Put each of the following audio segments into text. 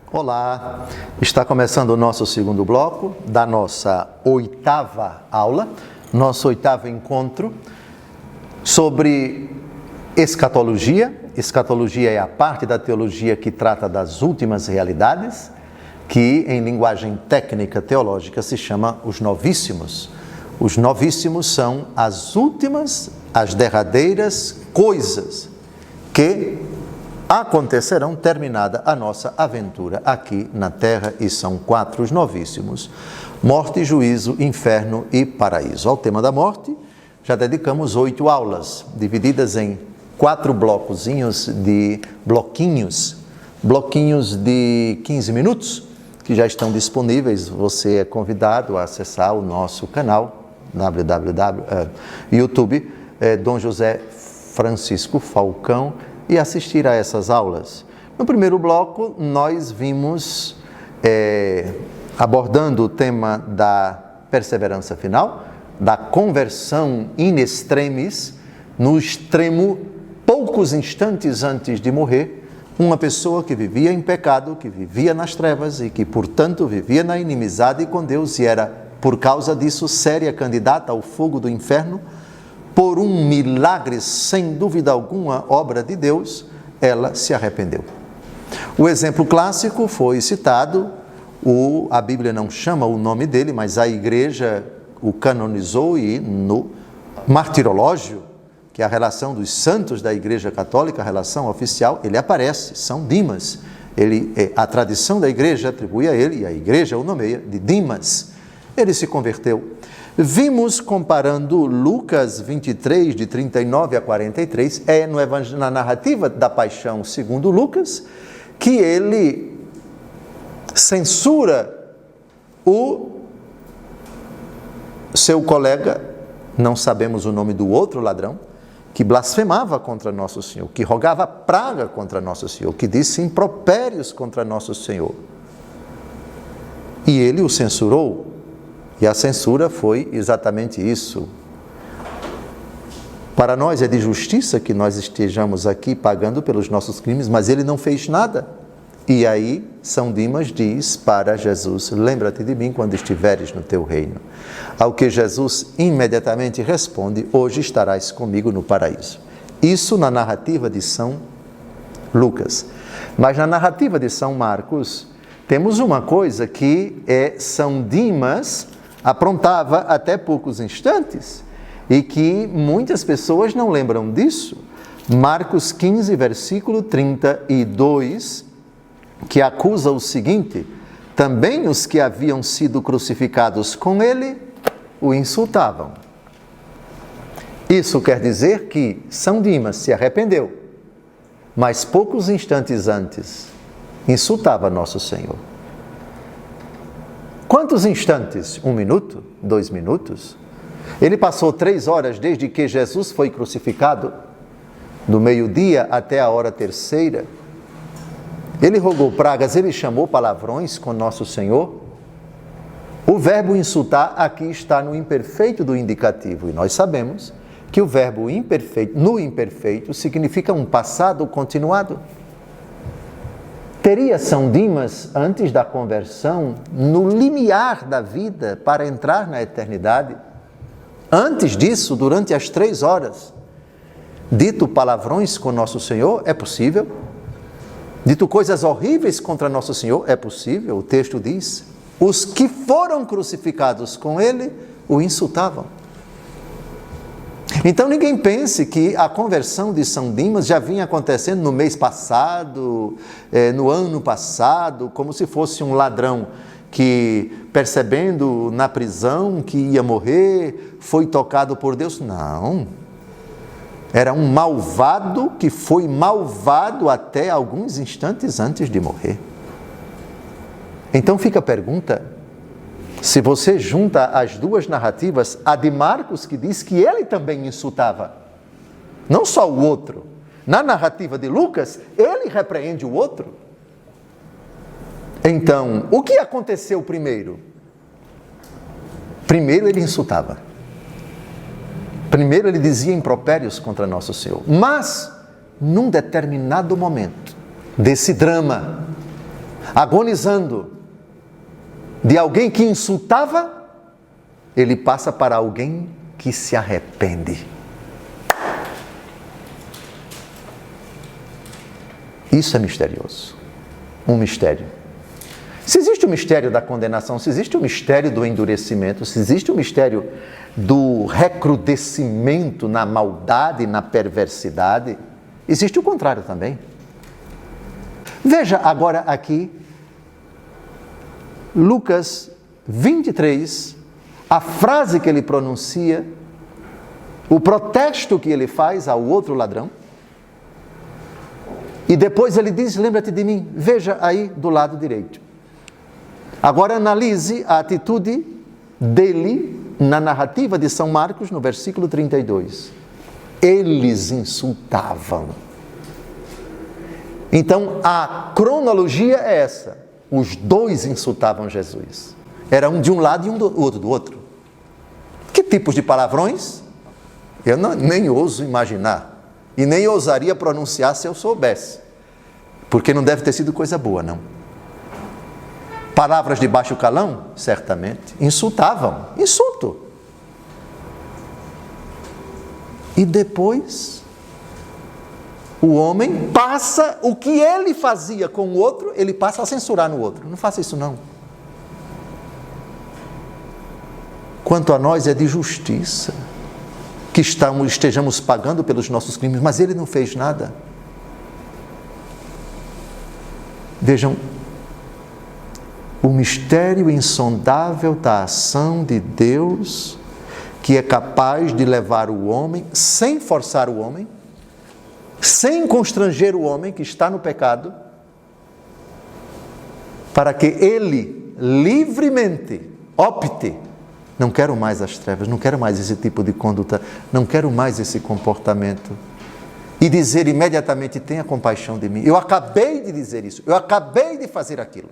Olá, está começando o nosso segundo bloco da nossa oitava aula, nosso oitavo encontro sobre escatologia. Escatologia é a parte da teologia que trata das últimas realidades, que em linguagem técnica teológica se chama os novíssimos. Os novíssimos são as últimas, as derradeiras coisas que acontecerão terminada a nossa aventura aqui na Terra, e são 4 os novíssimos: morte, juízo, inferno e paraíso. Ao tema da morte, já dedicamos 8 aulas, divididas em 4 bloquinhos de 15 minutos, que já estão disponíveis. Você é convidado a acessar o nosso canal, YouTube, Dom José Francisco Falcão, e assistir a essas aulas. No primeiro bloco, nós vimos abordando o tema da perseverança final, da conversão in extremis, no extremo, poucos instantes antes de morrer, uma pessoa que vivia em pecado, que vivia nas trevas e que, portanto, vivia na inimizade com Deus e era, por causa disso, séria candidata ao fogo do inferno. Por um milagre, sem dúvida alguma, obra de Deus, ela se arrependeu. O exemplo clássico foi citado, a Bíblia não chama o nome dele, mas a igreja o canonizou, e no martirológio, que é a relação dos santos da Igreja Católica, a relação oficial, ele aparece, São Dimas. A tradição da igreja atribui a ele, e a igreja o nomeia de Dimas. Ele se converteu. Vimos, comparando Lucas 23, de 39 a 43, na narrativa da paixão segundo Lucas, que ele censura o seu colega, não sabemos o nome do outro ladrão, que blasfemava contra Nosso Senhor, que rogava praga contra Nosso Senhor, que disse impropérios contra Nosso Senhor. E ele o censurou. E a censura foi exatamente isso. Para nós é de justiça que nós estejamos aqui pagando pelos nossos crimes, mas ele não fez nada. E aí São Dimas diz para Jesus: lembra-te de mim quando estiveres no teu reino. Ao que Jesus imediatamente responde: hoje estarás comigo no paraíso. Isso na narrativa de São Lucas. Mas na narrativa de São Marcos, temos uma coisa que São Dimas aprontava até poucos instantes, e que muitas pessoas não lembram disso. Marcos 15, versículo 32, que acusa o seguinte: também os que haviam sido crucificados com ele o insultavam. Isso quer dizer que São Dimas se arrependeu, mas poucos instantes antes insultava Nosso Senhor. Quantos instantes? 1 minuto? 2 minutos? Ele passou 3 horas desde que Jesus foi crucificado, do meio-dia até a hora 3ª. Ele rogou pragas, ele chamou palavrões com Nosso Senhor. O verbo insultar aqui está no imperfeito do indicativo, e nós sabemos que o verbo imperfeito, no imperfeito, significa um passado continuado. Teria São Dimas, antes da conversão, no limiar da vida para entrar na eternidade, antes disso, durante as 3 horas, dito palavrões com Nosso Senhor? É possível. Dito coisas horríveis contra Nosso Senhor? É possível. O texto diz: os que foram crucificados com ele o insultavam. Então ninguém pense que a conversão de São Dimas já vinha acontecendo no mês passado, no ano passado, como se fosse um ladrão que, percebendo na prisão que ia morrer, foi tocado por Deus. Não. Era um malvado que foi malvado até alguns instantes antes de morrer. Então fica a pergunta: se você junta as 2 narrativas, a de Marcos, que diz que ele também insultava, não só o outro. Na narrativa de Lucas, ele repreende o outro. Então, o que aconteceu primeiro? Primeiro ele insultava. Primeiro ele dizia impropérios contra Nosso Senhor. Mas, num determinado momento desse drama, agonizando, de alguém que insultava, ele passa para alguém que se arrepende. Isso é misterioso. Um mistério. Se existe o mistério da condenação, se existe o mistério do endurecimento, se existe o mistério do recrudescimento na maldade e na perversidade, existe o contrário também. Veja agora aqui, Lucas 23, a frase que ele pronuncia, o protesto que ele faz ao outro ladrão, e depois ele diz, lembra-te de mim, veja aí do lado direito. Agora analise a atitude dele na narrativa de São Marcos, no versículo 32. Eles insultavam. Então, a cronologia é essa. Os dois insultavam Jesus. Era um de um lado e o outro do outro. Que tipos de palavrões? Eu nem ouso imaginar. E nem ousaria pronunciar se eu soubesse. Porque não deve ter sido coisa boa, não. Palavras de baixo calão? Certamente. Insultavam. Insulto. E depois, o homem passa o que ele fazia com o outro, ele passa a censurar no outro. Não faça isso, não. Quanto a nós, é de justiça que estejamos pagando pelos nossos crimes, mas ele não fez nada. Vejam, o mistério insondável da ação de Deus, que é capaz de levar o homem, sem forçar o homem, sem constranger o homem que está no pecado, para que ele livremente opte, não quero mais as trevas, não quero mais esse tipo de conduta, não quero mais esse comportamento, e dizer imediatamente, tenha compaixão de mim, eu acabei de dizer isso, eu acabei de fazer aquilo.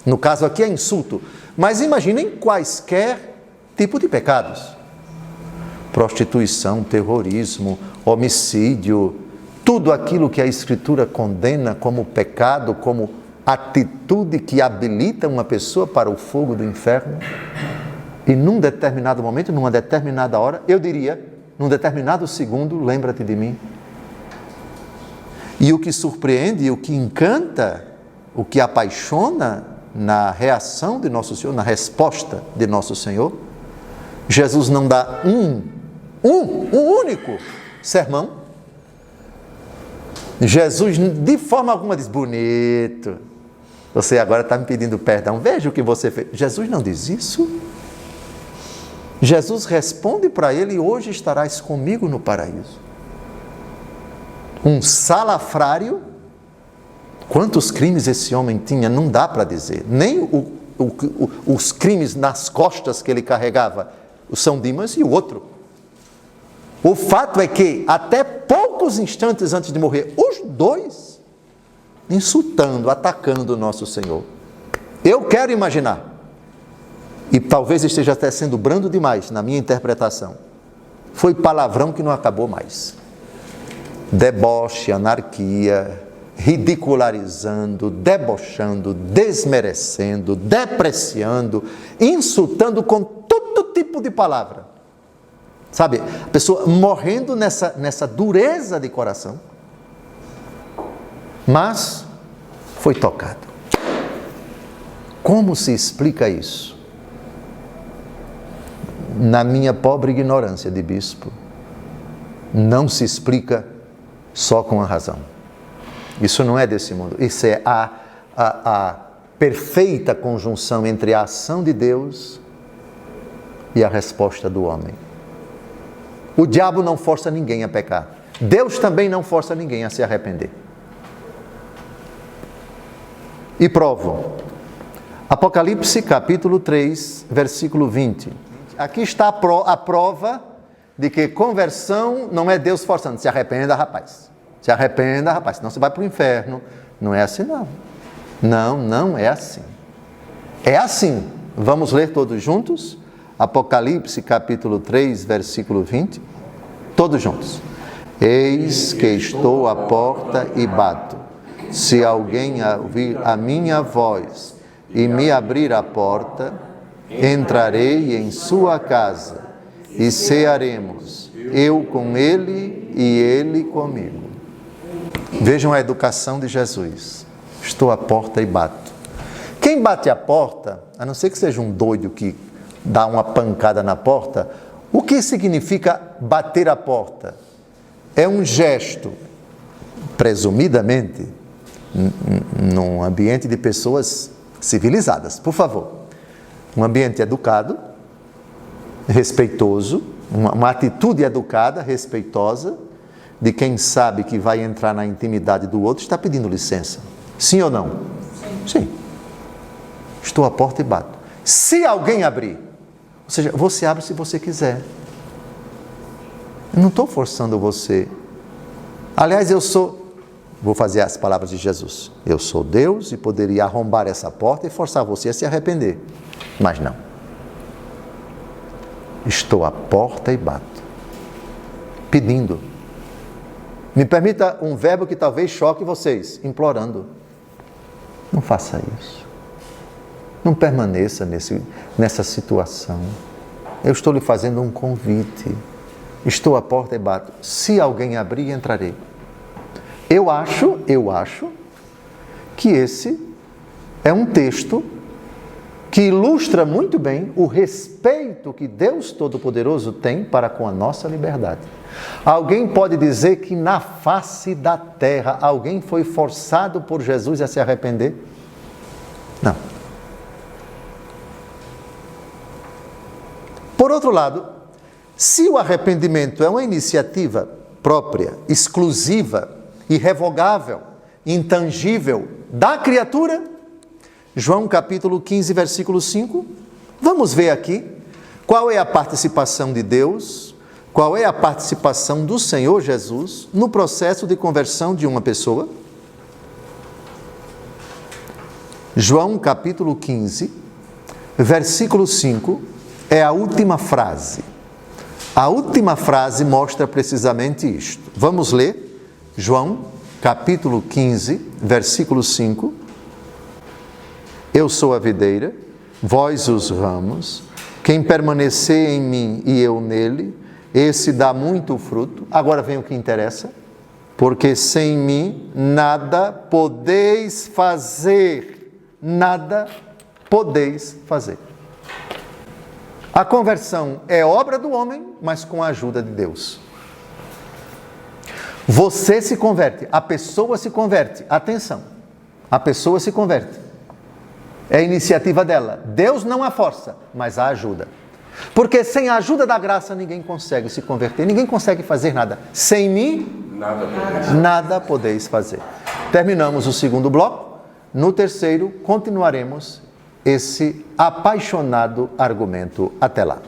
No caso aqui é insulto, mas imaginem quaisquer tipo de pecados. Prostituição, terrorismo, homicídio, tudo aquilo que a Escritura condena como pecado, como atitude que habilita uma pessoa para o fogo do inferno. E num determinado momento, numa determinada hora, eu diria, num determinado segundo, lembra-te de mim. E o que surpreende, o que encanta, o que apaixona na reação de Nosso Senhor, na resposta de Nosso Senhor, Jesus não dá um único sermão. Jesus de forma alguma diz, bonito, você agora está me pedindo perdão, veja o que você fez. Jesus não diz isso. Jesus responde para ele, hoje estarás comigo no paraíso. Um salafrário, quantos crimes esse homem tinha, não dá para dizer, nem os crimes nas costas que ele carregava, o São Dimas e o outro. O fato é que, até poucos instantes antes de morrer, os dois, insultando, atacando o nosso Senhor. Eu quero imaginar, e talvez esteja até sendo brando demais na minha interpretação, foi palavrão que não acabou mais. Deboche, anarquia, ridicularizando, debochando, desmerecendo, depreciando, insultando com todo tipo de palavra. Sabe, a pessoa morrendo nessa dureza de coração, mas foi tocado. Como se explica isso? Na minha pobre ignorância de bispo, não se explica só com a razão. Isso não é desse mundo. Isso é a perfeita conjunção entre a ação de Deus e a resposta do homem. O diabo não força ninguém a pecar. Deus também não força ninguém a se arrepender. E provo. Apocalipse capítulo 3, versículo 20. Aqui está a prova de que conversão não é Deus forçando. Se arrependa, rapaz. Se arrependa, rapaz. Senão você vai para o inferno. Não é assim, não. Não é assim. É assim. Vamos ler todos juntos? Apocalipse capítulo 3, versículo 20. Todos juntos. Eis que estou à porta e bato. Se alguém ouvir a minha voz e me abrir a porta, entrarei em sua casa e cearemos, eu com ele e ele comigo. Vejam a educação de Jesus. Estou à porta e bato. Quem bate a porta, a não ser que seja um doido que dá uma pancada na porta, o que significa bater a porta? É um gesto, presumidamente, num ambiente de pessoas civilizadas, por favor. Um ambiente educado, respeitoso, uma atitude educada, respeitosa, de quem sabe que vai entrar na intimidade do outro, está pedindo licença. Sim ou não? Sim. Estou à porta e bato. Se alguém abrir, ou seja, você abre se você quiser. Eu não estou forçando você. Aliás, vou fazer as palavras de Jesus. Eu sou Deus e poderia arrombar essa porta e forçar você a se arrepender. Mas não. Estou à porta e bato. Pedindo. Me permita um verbo que talvez choque vocês. Implorando. Não faça isso. Não permaneça nessa situação. Eu estou lhe fazendo um convite. Estou à porta e bato. Se alguém abrir, entrarei. Eu acho que esse é um texto que ilustra muito bem o respeito que Deus Todo-Poderoso tem para com a nossa liberdade. Alguém pode dizer que na face da terra alguém foi forçado por Jesus a se arrepender? Não. Por outro lado, se o arrependimento é uma iniciativa própria, exclusiva, irrevogável, intangível da criatura, João capítulo 15, versículo 5, vamos ver aqui qual é a participação de Deus, qual é a participação do Senhor Jesus no processo de conversão de uma pessoa. João capítulo 15, versículo 5, é a última frase. A última frase mostra precisamente isto. Vamos ler João capítulo 15, versículo 5. Eu sou a videira, vós os ramos, quem permanecer em mim e eu nele, esse dá muito fruto. Agora vem o que interessa. Porque sem mim nada podeis fazer. Nada podeis fazer. A conversão é obra do homem, mas com a ajuda de Deus. Você se converte, a pessoa se converte. Atenção, a pessoa se converte. É iniciativa dela. Deus não a força, mas a ajuda. Porque sem a ajuda da graça ninguém consegue se converter, ninguém consegue fazer nada. Sem mim, nada podeis fazer. Terminamos o segundo bloco. No terceiro, continuaremos esse apaixonado argumento. Até lá.